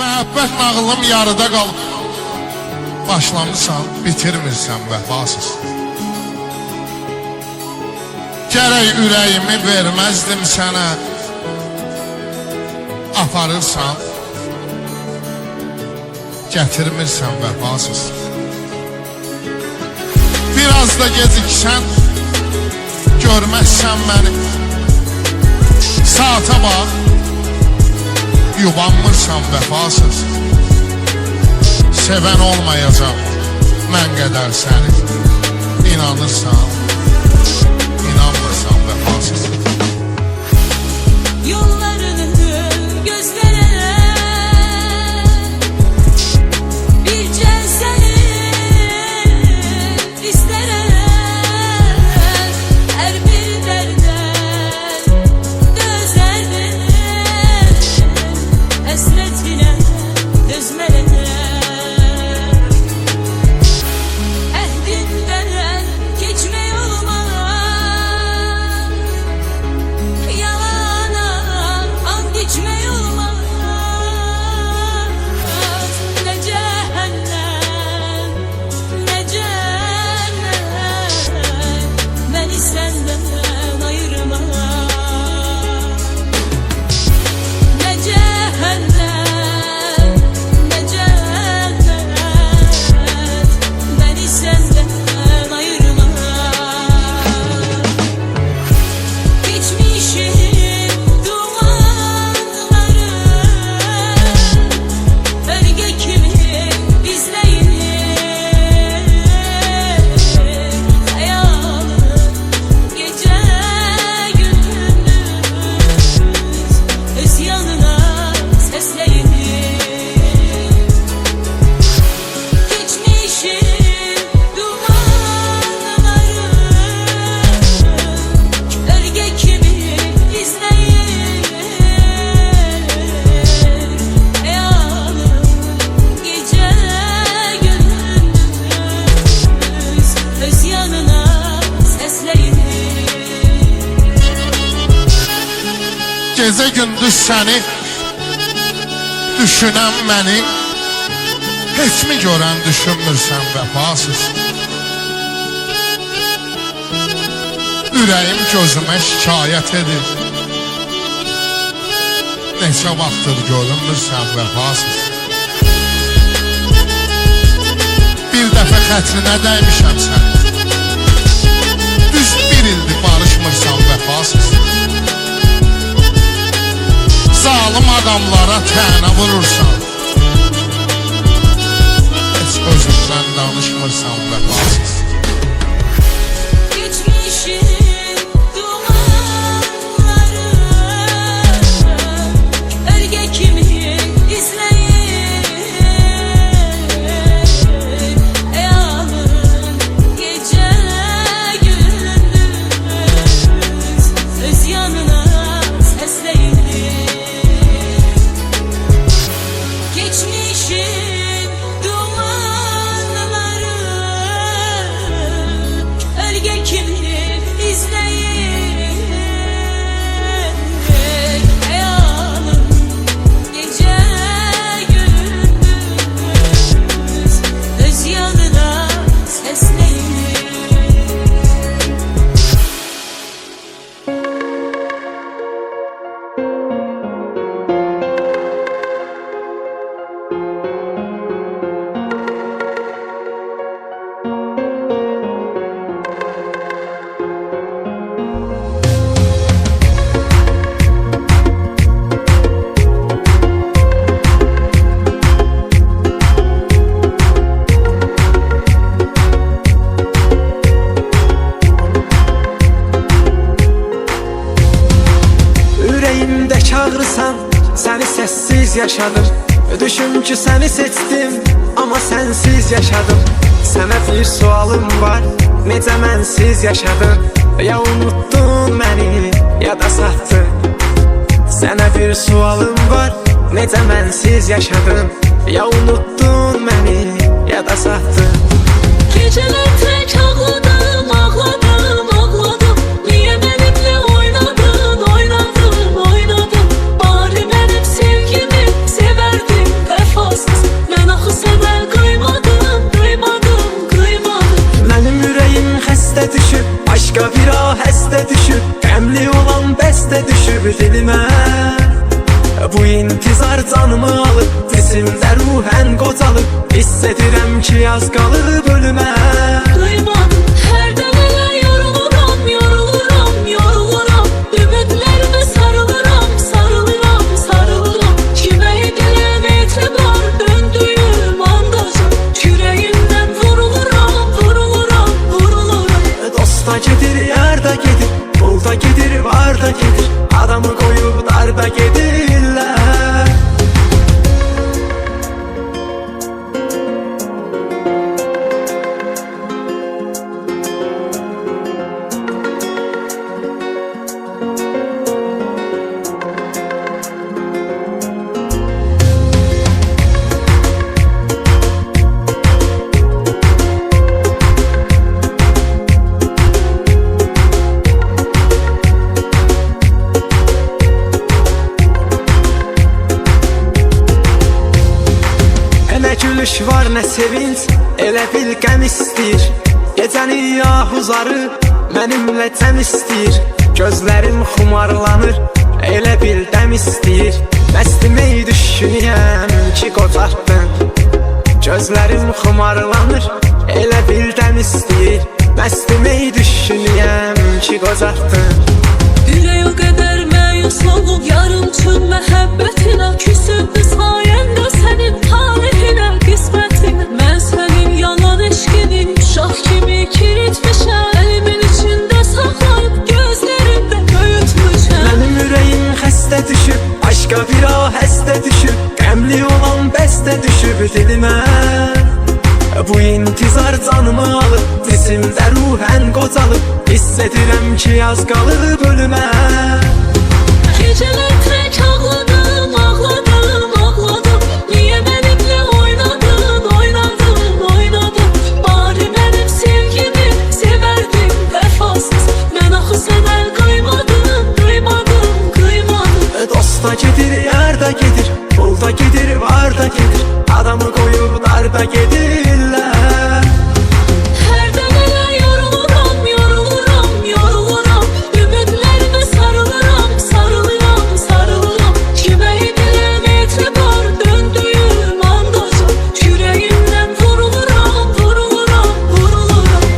Məhəbbət nağılım yarıda qalıb. Başlamışsan, bitirmirsən vəfasız. Gərək ürəyimi verməzdim sənə. Aparırsan, gətirmirsən vəfasız. Biraz da geciksən, görməzsən məni. Saata bax, yubanmırsan vəfasız. Sevən olmayacaq mən qədər səni. İnanırsan, inanmırsan vəfasız. Yollarını gözlərə bircə səni istərəm. Hər bir dərdən dözərdim, həsrətinə dözmərəm. Əhdindən keçmək olmaz, yalana and içmək olmaz. Nə cəhənnəm, nə cənnət məni səndən ayırmaz. Nə cəhənnəm, nə cənnət məni səndən ayırmaz. Geçmişim dumanları örgü kimi izleyir. Hayalım gece gündüz öz yanına seslenir. Geçmişim dumanları örgü gibi izleyir. Hayalım gece gündüz öz yanına seslenir. Gecə gündüz səni düşünən məni. Heç mi görən düşünmürsən vəfasız. Ürəyim gözümə şikayət edir. Neçə vaxtdır görünmürsən vəfasız. Bir dəfə xətrinə dəymişəm sən. Düz bir ildir barışmırsan vəfasız. Zalim adamlara tənə vurursan. Heç özündən danışmırsan vəfasız. Geçmişim dumanları örgü kimi izleyir. Hayalım gece gündüz öz yanına seslenir. Geçmişim dumanları örgü kimi izleyir. Hayalım gece gündüz öz yanına seslenir. Ürəyimdə çağırsan, səni səssiz yaşadım. Düşün ki səni seçdim, amma sənsiz yaşadım. Sənə bir sualım var, necə mənsiz yaşadın? Ya unuttun məni, ya da satdın. Sənə bir sualım var, necə mənsiz yaşadın? Ya unuttun məni, ya da satdın. Geceler tek ağladım, ağladım, ağladım. Niye benimle oynadın, oynadın, oynadın? Bari benim sevgimi severdin, Hiss edirəm ki az qalıb ölümə. Duymadım hərdən elə yoruluram, yoruluram, yoruluram. Ümidlərimə sarılıram, sarılıram, sarılıram. Kimə edilən etibar döndüyüm andacım. Kürəyimdən vuruluram, vuruluram, vuruluram. Dosta gedir, yar da gedir, pul da gedir, var da gedir. Adamı qoyub darda gedirlər. Nə gülüş var, nə sevinç, elə bil qəm istəyir. Gecəni yahuzarı mənimlə cəm istəyir. Gözlərim xumarlanır, elə bil dəm istəyir. Məstimək düşünüyəm ki qocartdın. Gözlərim xumarlanır, elə bil dəm istəyir. Məstimək düşünüyəm ki qocartdın. Ürək o qədər məyus olub yarımçıq məhəbbətinə. Küsübdü sayəndə sənin talehinə, qismətinə. Mən sənin yalan eşqinin uşaq kimi kiritmişəm. Əlimin içində saxlayıb gözlərində böyütmüşəm. Mənim ürəyim xəstə düşüb, aşqa bir ahəstə düşüb. Qəmli olan bəstə düşüb dilimə. Bu intizar canımı alıb, cisimdə ruhən qocalıb. Hiss edirəm ki az qalıb ölümə. Gecələr tək ağladım, ağladım, ağladım. Niyə mənimlə oynadın, oynadın, oynadın. Bari mənim sevgimi sevərdin vəfasız. Mən axı sənə qıymadım, qıymadım, qıymadım. Dosta gedir, yar da gedir, pul da gedir, var da gedir. Adamı qoyub darda gedirlər. Hərdən elə yoruluram, yoruluram, yoruluram. Ümidlərimə sarılıram, sarılıram, sarılıram. Kimə edilən etibar döndüyüm andacım. Kürəyimdən vuruluram, vuruluram, vuruluram.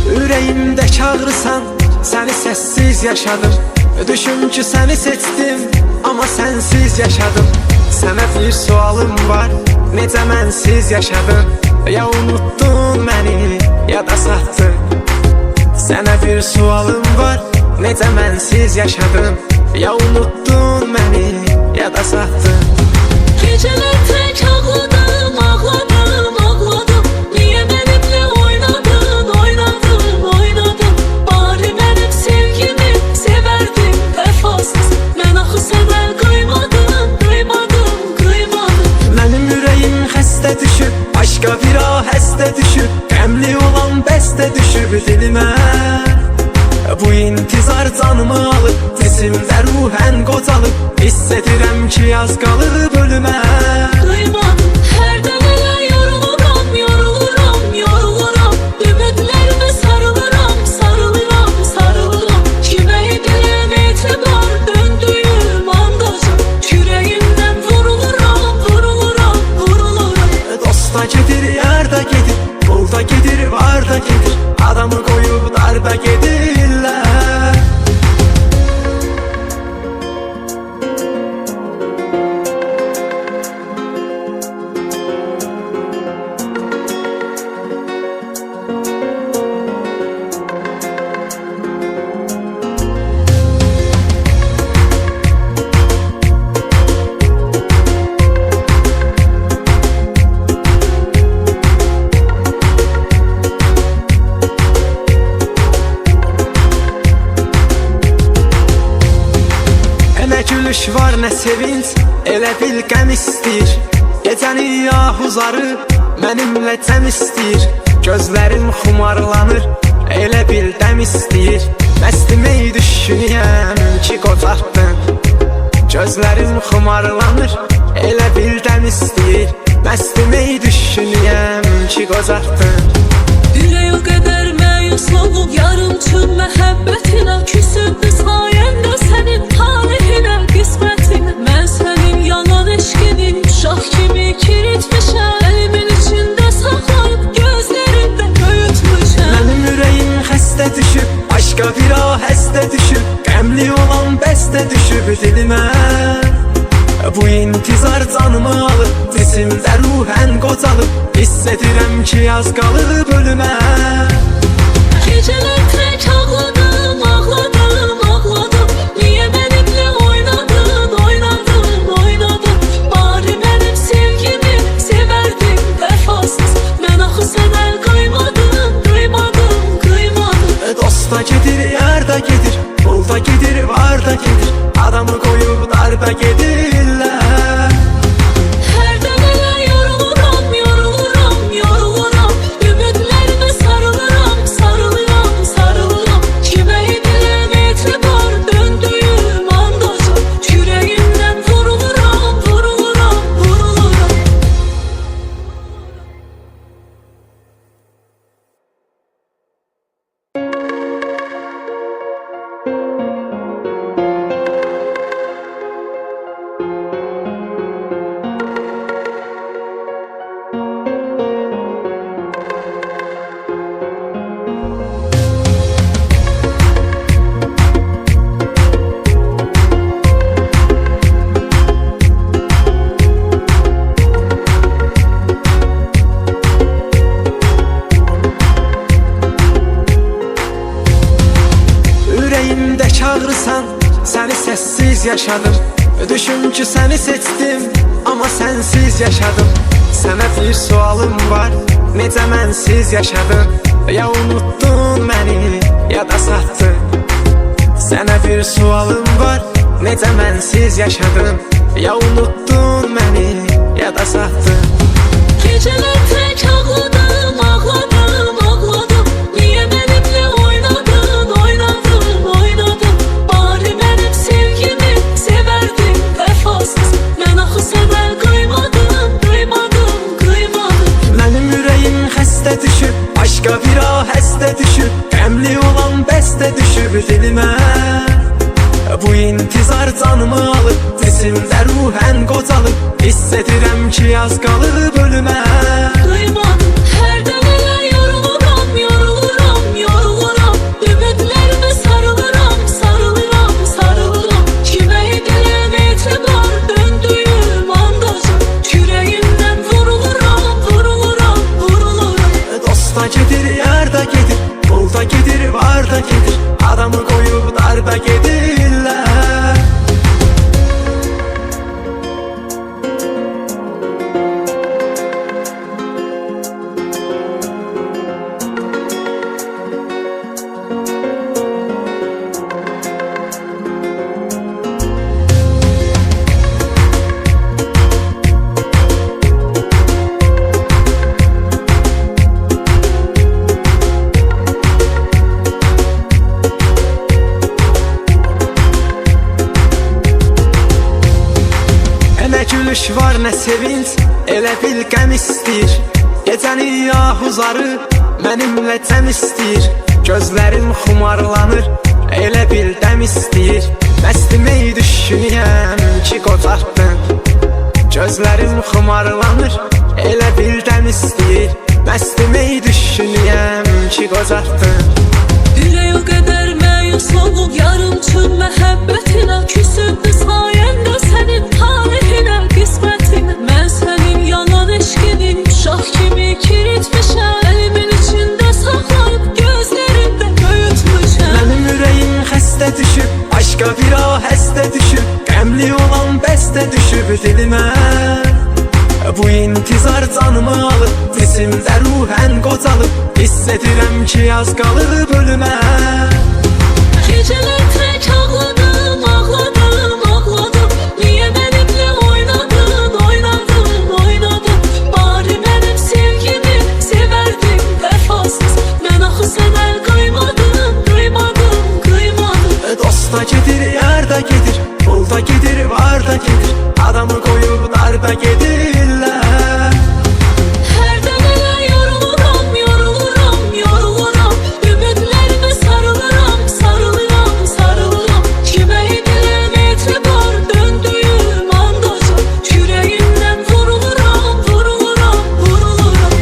Ürəyimdə çağırırsan, səni səssiz yaşadım. Düşün ki səni seçdim, amma sənsiz yaşadım. Sənə bir sualım var, necə mənsiz yaşadım? Ya unuttun məni, ya da satdın. Sənə bir sualım var, necə mənsiz yaşadım? Ya unuttun məni, ya da satdın. Gecələr tək ağladım, ağladım, ağladım. Niyə mənimlə oynadın, oynadın, oynadın. Bari mənim sevgimi sevərdin vəfasız. Mən axı sənə qıymadım, qıymadım, qıymadım. Mənim ürəyim xəstə düşüb, aşqa bir ahəstə düşüb. Qəmli olan bəstə düşüb dilimə. Bu intizar canımı alıb, cisimdə ruhən qocalıb. Hiss edirəm ki az qalıb ölümə. Duymadım hərdən elə yoruluram, yoruluram, yoruluram. Ümidlərimə sarılıram, sarılıram, sarılıram. Kimə edilən etibar döndüyüm andacım. Kürəyimdən vuruluram, vuruluram, vuruluram. Dosta gedir, yar da gedir, pul da gedir, var da gedir. Adamı qoyub darda gedirlər. gülüş var, nə sevinç, elə bil qəm istəyir. Gecəni yahuzarı mənimlə cəm istəyir. Gözlərim xumarlanır, elə bil dəm istəyir. Məstimək düşünüyəm ki qocaqdın. Gözlərim xumarlanır, elə bil dəm istəyir. Məstimək düşünüyəm ki qocaqdın. Ürək o qədər məyus olub yarımçın məhəbbətinə, küsübdü sayəndə sənin talehinə, qismətinə. Mən sənin yalan eşqinin uşaq kimi kiritmişəm. Əlimin içində saxlayıb gözlərində böyütmüşəm. Mənim ürəyim xəstə düşüb, başqa bir ahəstə düşüb. Qəmli olan bəstə düşüb dilimə. Bu intizar canımı alıb, cisimdə ruhən qocalıb. Hiss edirəm ki az qalıb ölümə. Gecələr tək ağladım, ağladım, ağladım. Niyə mənimlə oynadın, oynadın, oynadın? Bari mənim sevgimi sevərdin vəfasız. Mən axı sənə qıymadım, qıymadım, qıymadım. Dosta gedir, yar da gedir, pul da gedir, var da gedir. Adamı qoyub darda gedirlər. Hərdən elə yoruluram, yoruluram, yoruluram. Ümidlərimə sarılıram, sarılıram, sarılıram. Kimə edirəm etibar, döndüyüm andacı. Kürəyimdən vuruluram, vuruluram, vuruluram. Ürəyimdə çağırırsan, səni səssiz yaşadım. Düşün ki səni seçdim, amma sənsiz yaşadım. Sənə bir sualım var, necə mənsiz yaşadın? Ya unuttun məni, ya da satdın. Sənə bir sualım var, necə mənsiz yaşadın? Ya unuttun məni, ya da satdın. Gecələr tək ağladım, ağladım, ağladım. Niyə mənimlə oynadın, oynadın, oynadın? Bari mənim sevgimi sevərdin vəfasız. Mən axı sənə qıymadım, qıymadım, qıymadım. Mənim ürəyim xəstə düşüb, başqa bir ahəstə düşüb. Qəmli olan bəstə düşüb dilimə. Bu intizar canımı alıb, cisimdə ruhən qocalıb. Hiss edirəm ki az qalıb ölümə. Qıymadım, hərdən elə yoruluram, yoruluram, yoruluram. Ümidlərimə sarılıram, sarılıram, sarılıram. Kimə edirəm etibar, döndüyüm andacı. Kürəyimdən vuruluram, vuruluram, vuruluram. Dosta gedir, yar da gedir, pul da gedir, var da gedir. Adamı qoyub darda gedirlər. Nə gülüş var, nə sevinç, elə bil qəm istəyir. Gecəni yahuzarı mənimlə cəm istəyir. Gözlərim xumarlanır, elə bil dəm istəyir. Məstimək düşünüyəm ki qocaqdın. Gözlərim xumarlanır, elə bil dəm istəyir. Məstimək düşünüyəm ki qocaqdın. Ürək o qədər məyus olub yarımçın məhəbbətinə, küsübdü sayəndə sənin talehinə, qismətinə. Mən sənin yalan eşqinin uşaq kimi kiritmişəm. Əlimin içində saxlayıb gözlərində böyütmüşəm. Mənim ürəyim xəstə düşüb, başqa bir ahəstə düşüb. Qəmli olan bəstə düşüb dilimə. Bu intizar canımı alıb, cisimdə ruhən qocalıb. Hiss edirəm ki az qalıb ölümə. Gecələr tək ağladım, ağladım, ağladım. Dosta gedir, yar da gedir, pul da gedir, var da gedir. Adamı koyup dar da gedirlər. Hərdən elə yoruluram, yoruluram, yoruluram. Ümidlərimə sarılıram, sarılıram, sarılıram. Kimə edilən etibar döndüyüm andaca. Kürəyimdən vuruluram, vuruluram, vuruluram.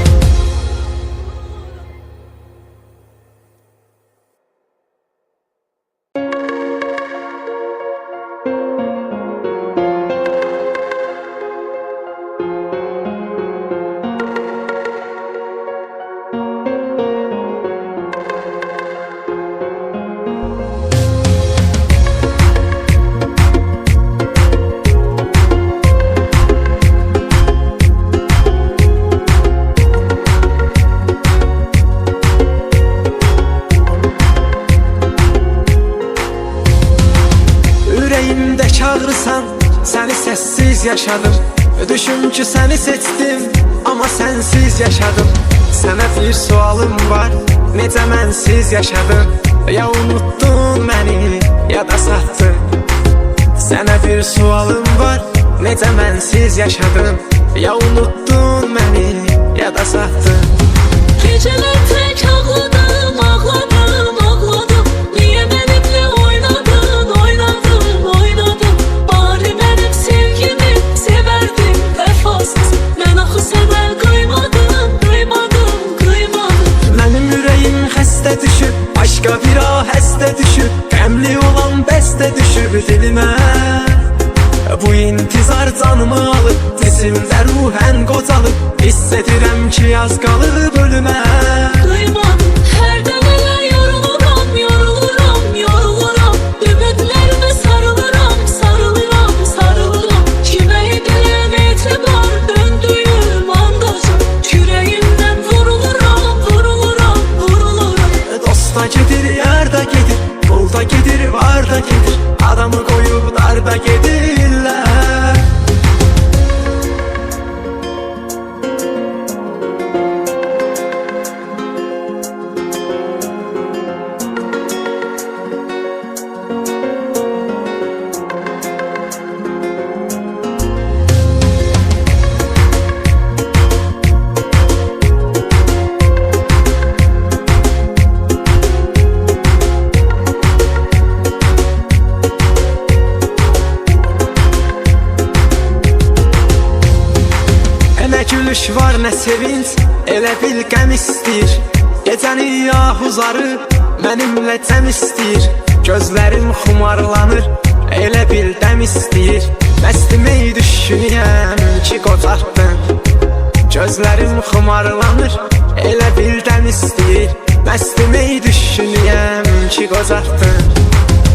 Ürəyimdə çağırırsan, səni səssiz yaşadım. Düşün ki səni seçdim, amma sənsiz yaşadım. Sənə bir sualım var, necə mənsiz yaşadım? Ya unuttun məni, ya da satdın. Sənə bir sualım var, necə mənsiz yaşadım? Ya unuttun məni, ya da satdın. Gecələr tək ağladım, ağladım, ağladım. Niyə mənimlə oynadın, oynadın, oynadın? Bari mənim sevgimi sevərdin vəfasız. Mən axı sənə qıymadım, qıymadım, qıymadım. Mənim ürəyim xəstə düşüb, başqa bir ahəstə düşüb. Qəmli olan bəstə düşüb dilimə. Bu intizar canımı alıb, cisimdə ruhən qocalıb. Hiss edirəm ki yaz qalıb ölümə. Qıymadım, hərdən elə yoruluram, yoruluram, yoruluram. Ümidlərimə sarılıram, sarılıram, sarılıram. Kimə edilən etibar döndüyüm andaca. Kürəyimdən vuruluram, vuruluram, vuruluram. Dosta gedir, yar da gedir, pul da gedir, var da gedir. Adamı koyup dar da gedirlər. Nə gülüş var, nə sevinç, elə bil qəm istəyir. Gecəni yahuzarı mənimlə cəm istəyir. Gözlərim xumarlanır, elə bil dəm istəyir. Məstimi düşünüyəm ki qocardın. Gözlərim xumarlanır, elə bil dəm istəyir. Məstimi düşünüyəm ki qocardın.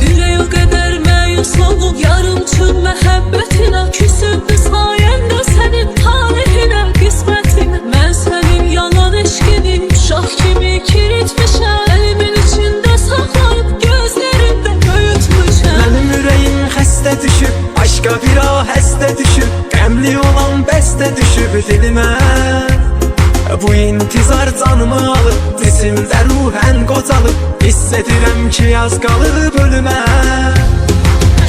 Ürək o qədər məyus olub yarımçıq məhəbbətinə. Küsübdü sayəndə sənin talehinə, qismətinə. Mən sənin yalan eşqini uşaq kimi kiritmişəm. Əlimin içində saxlayıb gözlərimdə böyütmüşəm. Mənim ürəyim xəstə düşüb, başqa bir ahəstə düşüb. Qəmli olan bəstə düşüb dilimə. Bu intizar canımı alıb, cisimdə ruhən qocalıb. Hiss edirəm ki yaz qalıb ölümə.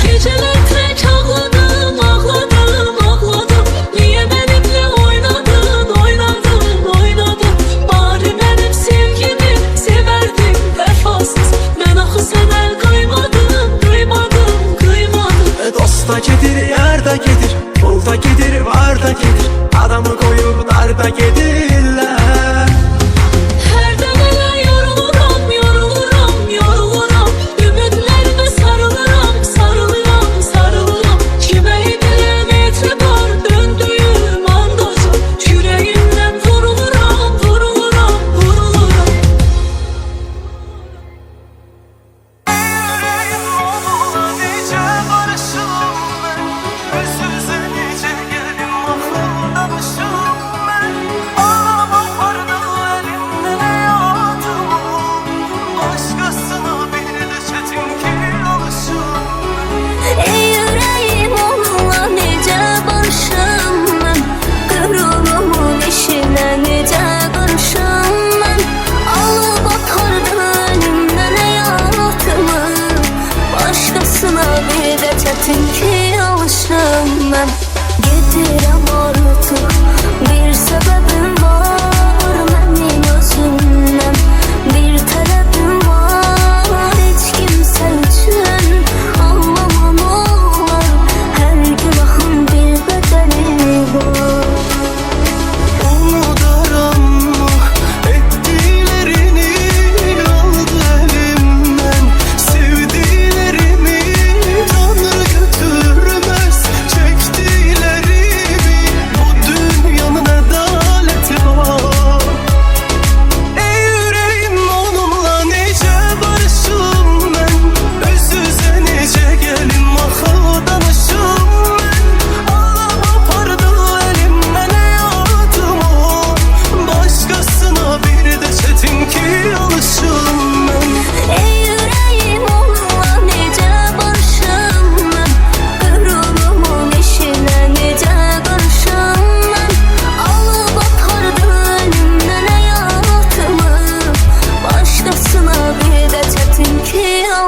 Gecələr tək ağladım, ağladım, ağladım. Niyə mənimlə oynadın, oynadın, oynadın? Bari mənim sevgimi sevərdin vəfasız. Mən axı sənə qıymadım, qıymadım, qıymadım. Dosta gedir, yar da gedir, pul da gedir, var da gedir. Adamı koyup dar da gedirlər. Hərdən elə yoruluram, yoruluram, yoruluram. Ümidlərimə sarılıram, sarılıram, sarılıram. Kimə edilən etibar döndüyüm andaca. Kürəyimdən vuruluram, vuruluram, vuruluram. Yüreğim onunla nice barışım ben. Özsüz nice geldim aklımda başım ben.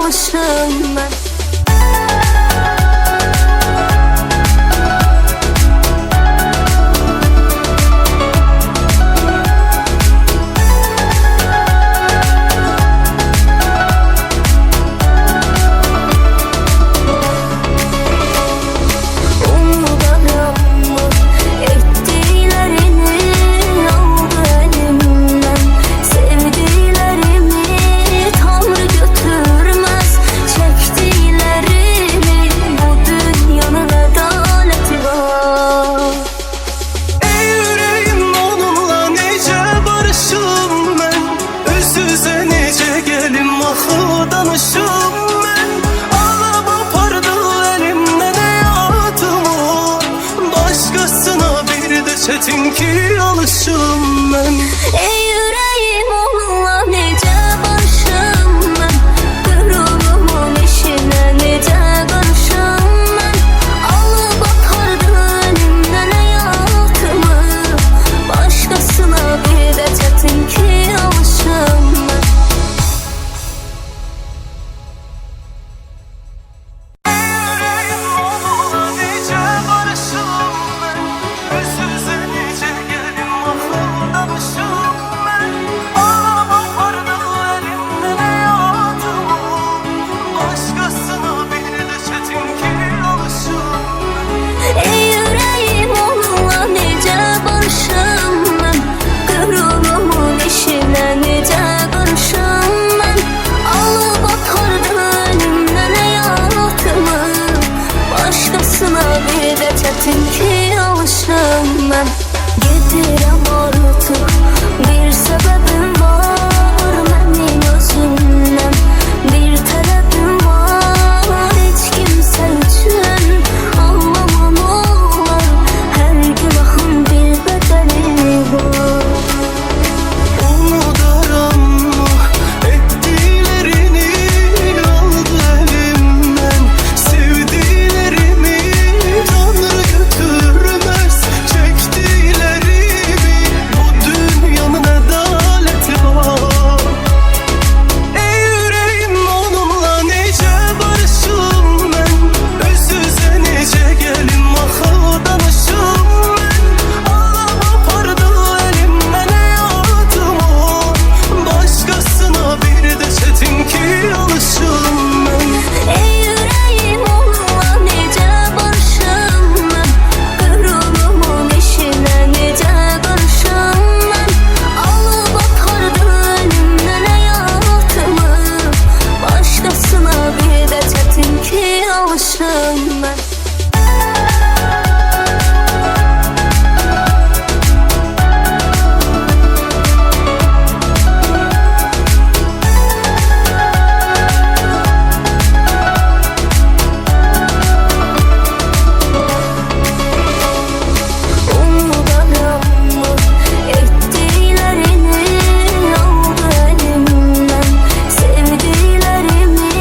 alışım ben. Çetin ki alışım ben. Ey yüreğim onunla necə barışım mən. Qürulumun işinə necə qarışım mən. Alıb apardı əlimdən həyatımı. Başqasına bir də çətin ki alışım mən. Çətin ki alışım mən. Gedirəm artıq bir səbəbim var mənim özümdən. Bir tələbim var heç kimsə üçün anlamam olar. Hər günahın bir bədəli var. Unudaram ettiklerini aldı elimden. Sevdiklerimi Tanrı götürmez. Çektiklerimi bu dünyanın adaleti var. Ey yüreğim onunla nece barışım ben. Özsüzə necə gelim axı danışım ben. Ağlam apardı elimden hayatımı. Başkasına bir de çetin ki alışım ben. Ey yüreğim onunla necə barışım mən. Qürulumun işinə necə qarışım mən. Alıb apardı əlimdən həyatımı. Başqasına bir də çətin ki alışım mən. Unudaram ettiklerini aldı elimden. Sevdiklerimi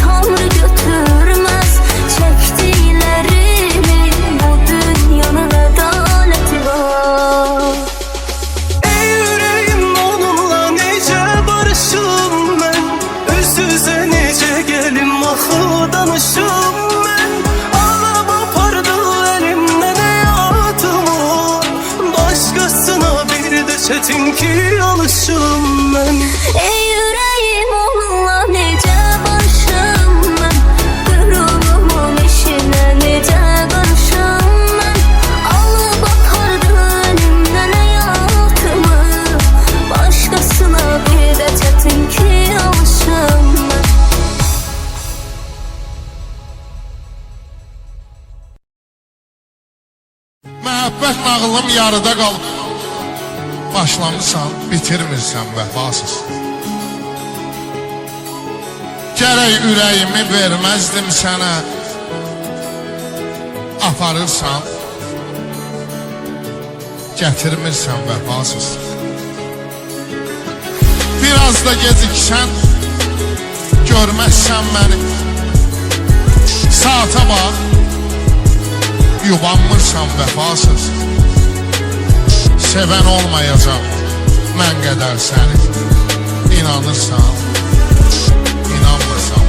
Tanrı götürmez. Çektiklerimi bu dünyanın adaleti var. Ey yüreğim onunla nece barışım ben. Özsüzə necə gelim axı danışım ben. Ağlam apardı elimden hayatımı. Başkasına bir de çetin ki alışım ben. Ey yüreğim onunla necə barışım mən. Qürulumun işinə necə qarışım mən. Alıb apardı əlimdən həyatımı. Başqasına bir də çətin ki alışım mən. Məhəbbət nağılım yarıda qalıb. Başlamısan, bitirmirsən vəfasız. Gərək ürəyimi verməzdim sənə. Aparırsan, gətirmirsən vəfasız. Biraz da geciksən, görməzsən məni. Saata bax, yubanmırsan vəfasız. Sevən olmayacaq mən qədər səni. İnanırsan, inanmırsan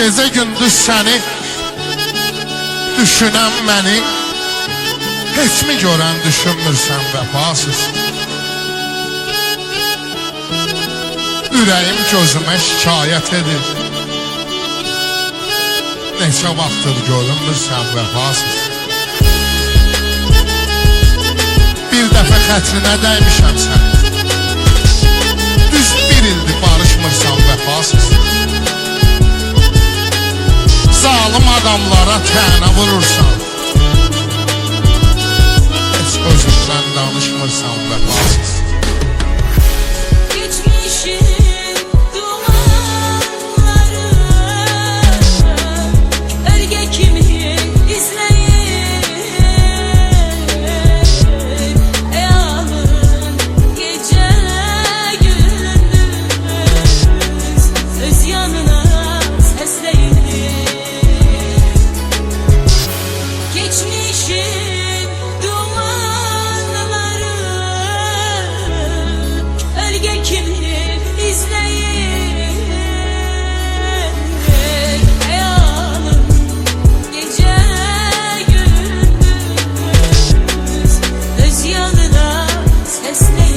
Gecə gündüz səni düşünən məni heç mi görən düşünmürsən vəfasız? Ürəyim gözümə şikayət edir, neçə vaxtdır görünmürsən vəfasız? Bir dəfə xətrinə dəymişəm sən, düz bir ildir barışmırsan vəfasız. Zalim adamlara tənə vurursan, heç özündən danışmırsan vəfasız. Geçmişin dumanları Örge kimi izleyir Ey alın gece gündüz Öz yanına seslenir Geçmişin dumanları Örge kimi izleyir Ey alın gece gündüz Öz yanına seslenir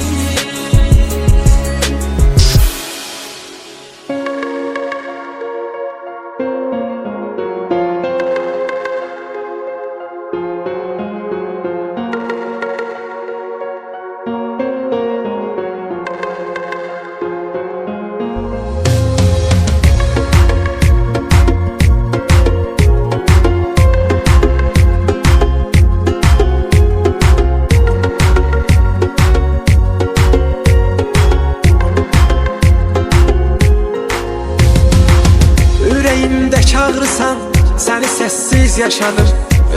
Ürəyimdə çağırırsan, səni səssiz yaşadım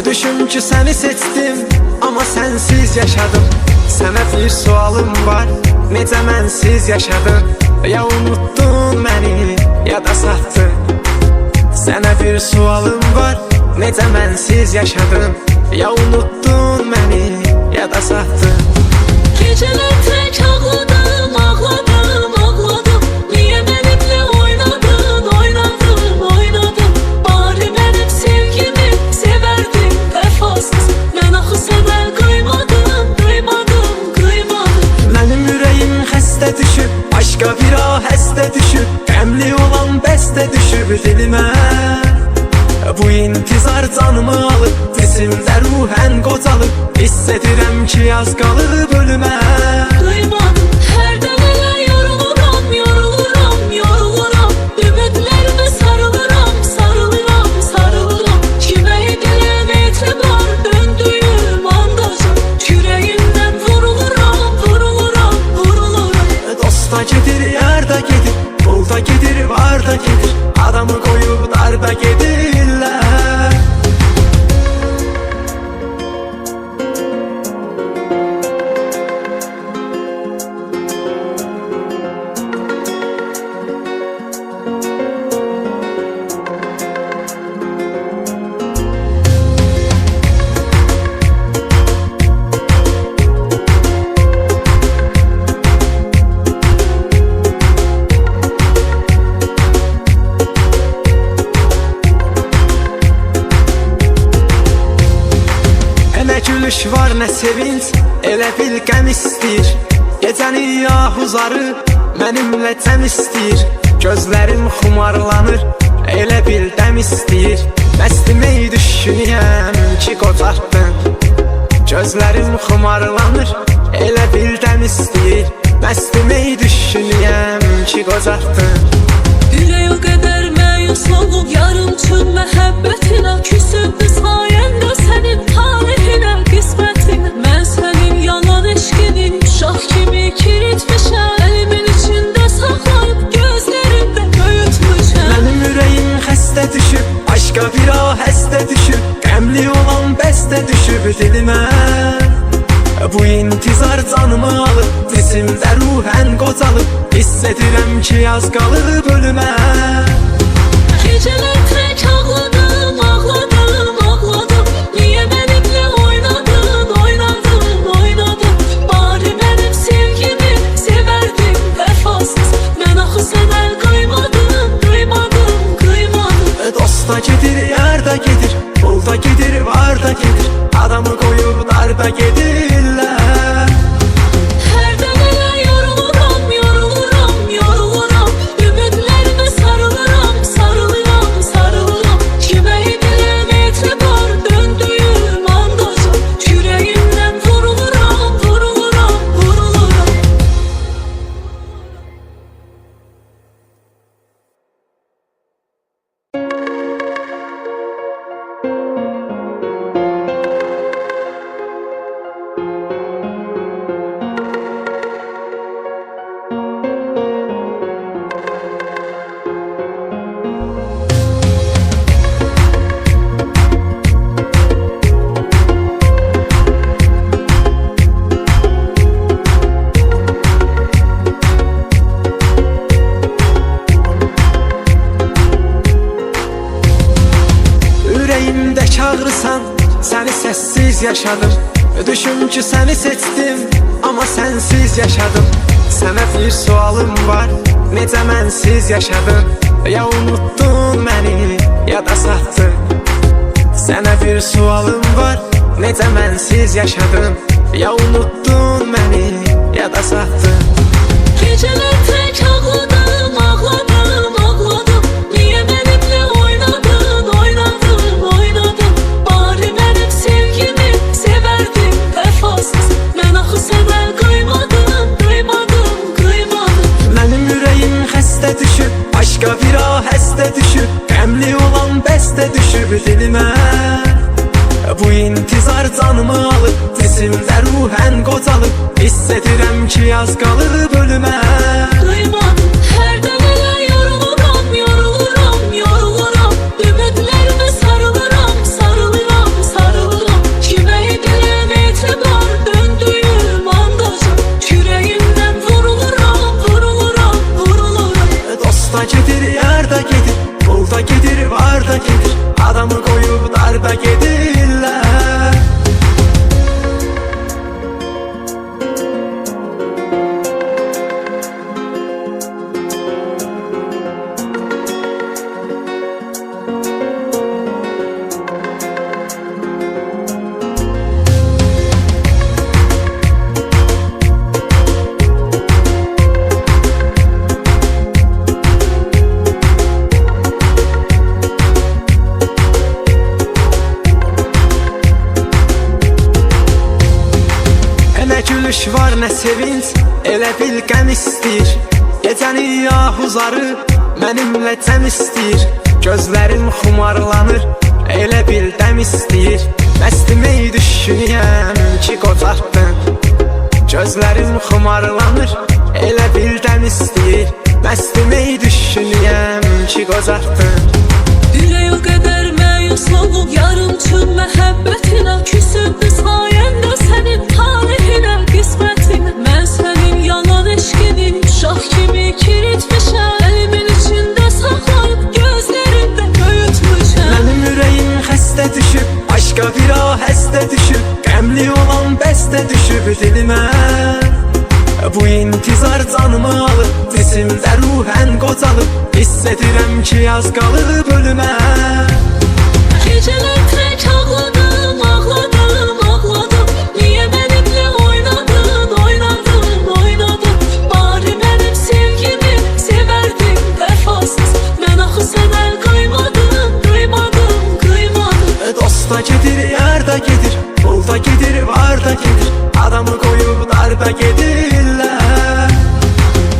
Düşüm ki səni seçdim, amma sənsiz yaşadım Sənə bir sualım var, necə mənsiz yaşadım Ya unuttun məni, ya da satdın Sənə bir sualım var, necə mənsiz yaşadım Ya unuttun məni, ya da satdın Geceler tek ağladım, ağladım, ağladım Niye benimle oynadın, oynadın, oynadın Bari benim sevgimi severdin vefasız Ben axı sənə kıymadım, kıymadım, kıymadım Mənim ürəyim xəstə düşüb, başqa bir ahəstə düşüb Qəmli olan bəstə düşüb dilimə Bu intizar canımı alıb, cisimdə ruhən qocalıb Hiss edirəm ki az qalıb ölümə Kıymadım, hərdən elə yoruluram, yoruluram, yoruluram Ümidlərime sarılıram, sarılıram, sarılıram Kimə edilən etibar döndüyüm andacım Yüreğimdən vuruluram, vuruluram, vuruluram Dosta gedir, yar da gedir, pul da gedir, var da gedir Adamı qoyub darda gedirlər Nə gülüş var, nə sevinç, elə bil qəm istəyir Gecəni yahuzarı mənimlə təm istəyir Gözlərim xumarlanır, elə bil dəm istəyir Məstimək düşünüyəm ki qocartdın Gözlərim xumarlanır, elə bil dəm istəyir Məstimək düşünüyəm ki qocartdın Ürək o qədər məyus olub yarımçıq məhəbbətinə Küsübdü sayəndə sənin talehinə, qismətinə Mən sənin yalan eşqinin uşaq kimi kiritmişəm Əlimin içində saxlayıb gözlərimdə böyütmüşəm Mənim ürəyim xəstə düşüb, başqa bir ahəstə düşüb Qəmli olan bəstə düşüb dilimə Bu intizar canımı alıb, cisimdə ruhən qocalıb Hiss edirəm ki az qalıb ölümə Geceler tek ağladım, ağladım, ağladım Niye benimle oynadın, oynadın, oynadın Bari benim sevgimi severdin vefasız Ben axı sənə kıymadım, kıymadım, kıymadım çağırırsan səni səssiz yaşadım. Düşün ki səni seçdim, amma sənsiz yaşadım. Sənə bir sualım var, necə mənsiz yaşadın? Ya unuttun məni, ya da satdın. Sənə bir sualım var, necə mənsiz yaşadın? Ya unuttun məni, ya da satdın. Geceler tek ağladım, ağladım, ağladım. Niye benimle oynadın, oynadın, oynadın? Bari benim sevgimi severdin vefasız. Ben axı sənə kıymadım, kıymadım, kıymadım. Mənim ürəyim xəstə düşüb, başqa bir ahəstə düşüb. Qəmli olan bəstə düşüb dilimə. Bu intizar canımı alıb, cisimdə ruhən qocalıb. Hiss edirəm ki az qalıb ölümə. Kıymadım, her demele yoruluram, yoruluram, yoruluram. Ümidlerime sarılıram, sarılıram, sarılıram. Kime edilen etibar döndüğüm andacım. Yüreğimden vuruluram, vuruluram, vuruluram. Dosta gedir, yar da gedir, qul da gedir, var da gedir. Adamı qoyub darda gedirlər. Nə gülüş var, nə sevinç, elə bil qəm istəyir. Gecəni yahuzarı mənimlə cəm istəyir. Gözlərim xumarlanır, elə bil dəm istəyir. Məstimi düşünüyəm ki qocartdın. Gözlərim xumarlanır, elə bil dəm istəyir. Məstimi düşünüyəm ki qocartdın. Ürək o qədər məyus olub yarımçın məhəbbətinə. Küsüb sayəndə sənin talehinə, qismətinə. Mən sənin yalan eşqinin uşaq kimi kiritmişəm. Əlimin içində saxlayıb gözlərində böyütmüşəm. Mənim ürəyim xəstə düşüb, başqa bir ahəstə düşüb. Qəmli olan bəstə düşüb dilimə. Bu intizar canımı alıb, cisimdə ruhən qocalıb. Hiss edirəm ki az qalıb ölümə. Geceler tek ağladım, ağladım, ağladım. Niye benimle oynadın, oynadın, oynadın? Bari benim sevgimi severdin vefasız. Ben axı sənə kıymadım, kıymadım, kıymadım. Dosta gedir, yar da gedir, qul da gedir, var da gedir. Adamı qoyub darda gedirlər.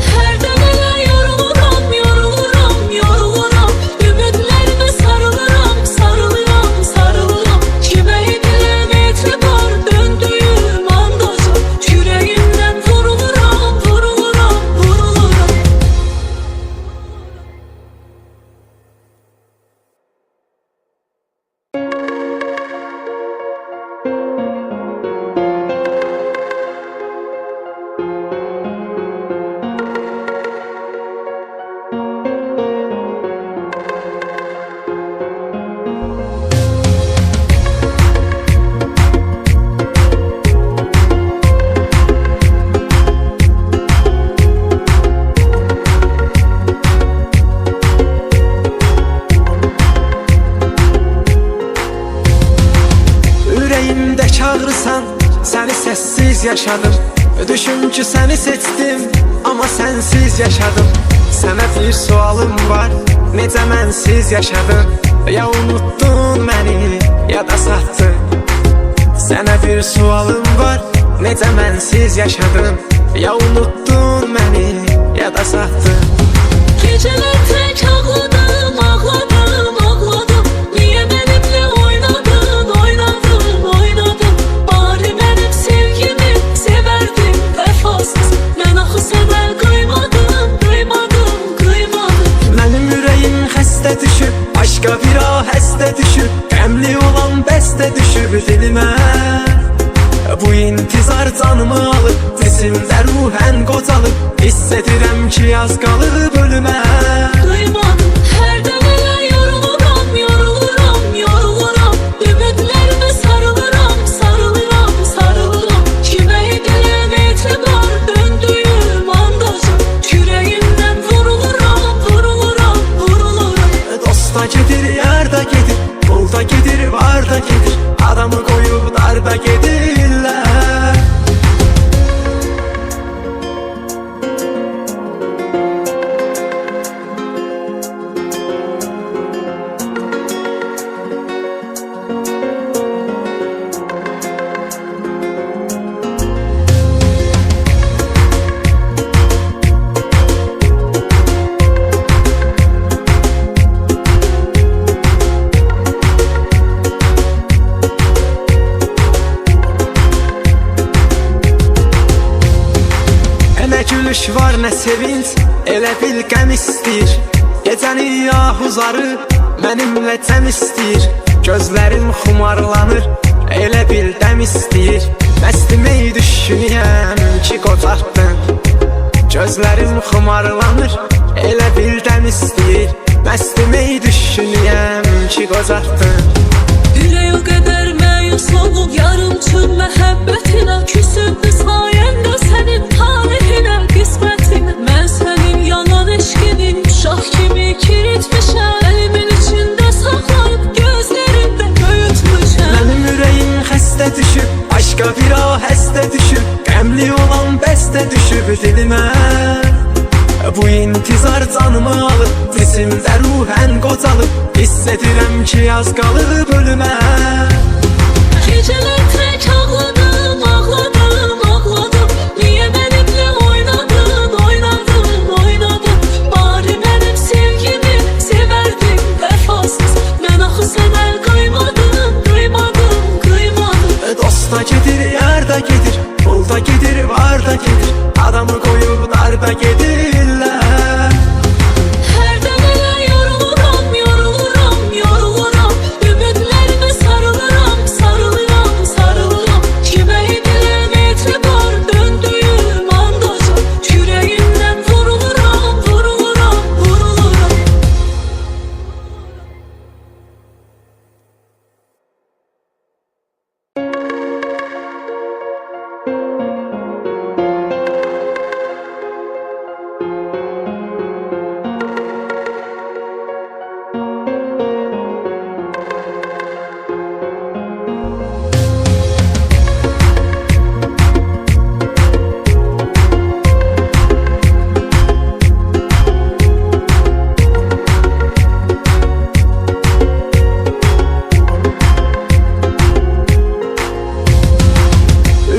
Her demele yoruluram, yoruluram, yoruluram. Ümidlerime sarılıram, sarılıram, sarılıram. Kime edilen etibar döndüğüm andacım. Yüreğimden vuruluram, vuruluram, vuruluram. Ürəyimdə çağırırsan, səni səssiz yaşadım. Düşün ki səni seçdim, amma sənsiz yaşadım. Sənə bir sualım var, necə mənsiz yaşadın? Ya unuttun məni, ya da satdın. Sənə bir sualım var, necə mənsiz yaşadın? Ya unuttun məni, ya da satdın. Geceler tek ağladım, ağladım, ağladım. Niye benimle oynadın, oynadın, oynadın? Bari benim sevgimi severdin vefasız. Ben axı sənə kıymadım, kıymadım, kıymadım. Mənim ürəyim xəstə düşüb, başqa bir ahəstə düşüb. Qəmli olan bəstə düşüb dilimə. Bu intizar canımı alıb, cisimdə ruhən qocalıb. Hiss edirəm ki az qalıb ölümə. Kıymadım, her demele yoruluram, yoruluram, yoruluram. Ümidler gülüş var, nə sevinç, elə bil qəm istəyir. Gecəni yahuzarı mənimlə cəm istəyir. Gözlərim xumarlanır, elə bil dəm istəyir. Məstimək düşünüyəm ki qocartdın. Gözlərim xumarlanır, elə bil dəm istəyir. Məstimək düşünüyəm ki qocartdın. Ürək o qədər məyus olub yarımçın məhəbbətinə, küsübdü sayəndə sənin talehinə, qismətinə. Mən sənin yalan eşqinin uşaq kimi kiritmişəm. Əlimin içində saxlayıb gözlərində böyütmüşəm. Mənim ürəyim xəstə düşüb, başqa bir ahəstə düşüb. Qəmli olan bəstə düşüb dilimə. Bu intizar canımı alıb, cisimdə ruhən qocalıb. Hiss edirəm ki az qalıb ölümə. Gecələr tək ağladım, ağladım, ağladım. Niyə mənimlə oynadın, oynadın, oynadın? Bari mənim sevgimi sevərdin vəfasız. Mən axı sənə qıymadım, qıymadım, qıymadım. Dosta gedir, yar da gedir, pul da gedir, var da gedir. Adamı qoyub darda gedirlər. Hərdən elə yoruluram, yoruluram, yoruluram. Ümidlərimə sarılıram, sarılıram, sarılıram. Kimə edilən etibar döndüyüm andaca. Kürəyimdən vuruluram, vuruluram, vuruluram.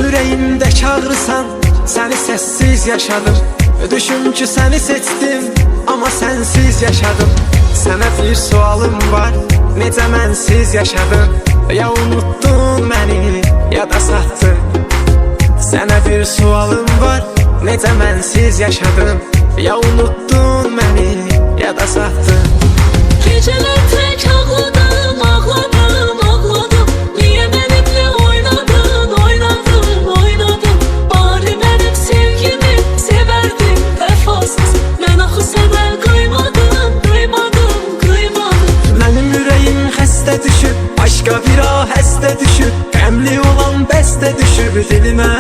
Ürəyimdəki ağrısan, səni səssiz yaşadım. Düşün ki səni seçdim, amma sənsiz yaşadım. Sənə bir sualım var, necə mənsiz yaşadım? Ya unuttun məni, ya da satdın. Sənə bir sualım var, necə mənsiz yaşadım? Ya unuttun məni, ya da satdın. Gecələr tək ağladım, ağladım, ağladım. Niyə mənimlə oynadın, oynadın, oynadın? Bari mənim sevgimi sevərdin vəfasız. Mən axı sənə qıymadım, qıymadım, qıymadım. Mənim ürəyim xəstə düşüb, başqa bir ahəstə düşüb. Qəmli olan bəstə düşüb dilimə.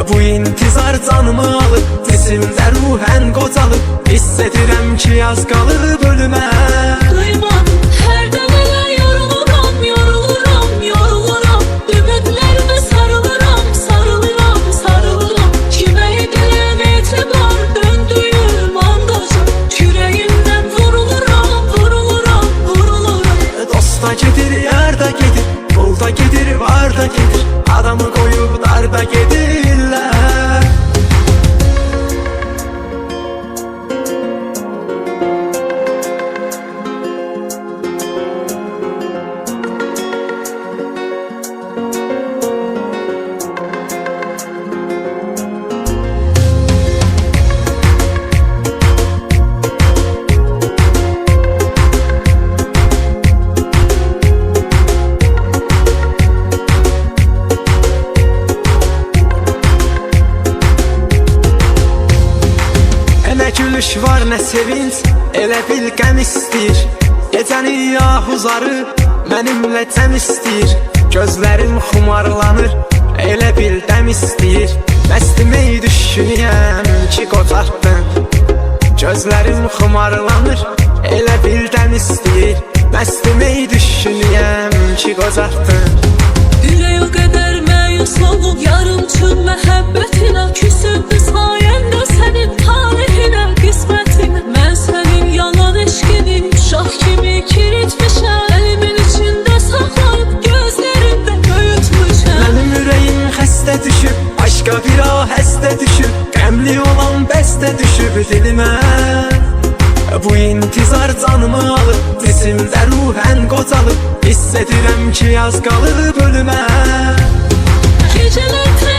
Bu intizar canımı alıb, cisimdə ruhən qocalıb. Hiss edirəm ki az qalıb ölümə. Qıymadım, hərdən elə yoruluram, yoruluram, yoruluram. Ümidlərimə sarılıram, sarılıram, sarılıram. Kimə edilən etibar döndüyüm andaca. Kürəyimdən vuruluram, vuruluram, vuruluram. Dosta gedir, yar da gedir, pul da gedir, var da gedir. Adamı qoyub darda gedirlər. Nə gülüş var, nə sevinç, elə bil qəm istəyir. Gecəni yahuzarı mənimlə cəm istəyir. Gözlərim xumarlanır, elə bil dəm istəyir. Məstimək düşünüyəm ki qocartdın. Gözlərim xumarlanır, elə bil dəm istəyir. Məstimək düşünüyəm ki qocartdın. Ürək o qədər məyus olub yarımçın məhəbbətinə, küsübdü sayəndə sənin talehinə, qismətinə. Mən sənin yalan eşqinin uşaq kimi kiritmişəm. Əlimin içində saxlayıb gözlərində böyütmüşəm. Mənim ürəyim xəstə düşüb, başqa bir ahəstə düşüb. Qəmli olan bəstə düşüb dilimə. Bu intizar canımı alıb, cisimdə ruhən qocalıb. Hiss edirəm ki az qalıb ölümə. Gecələr tək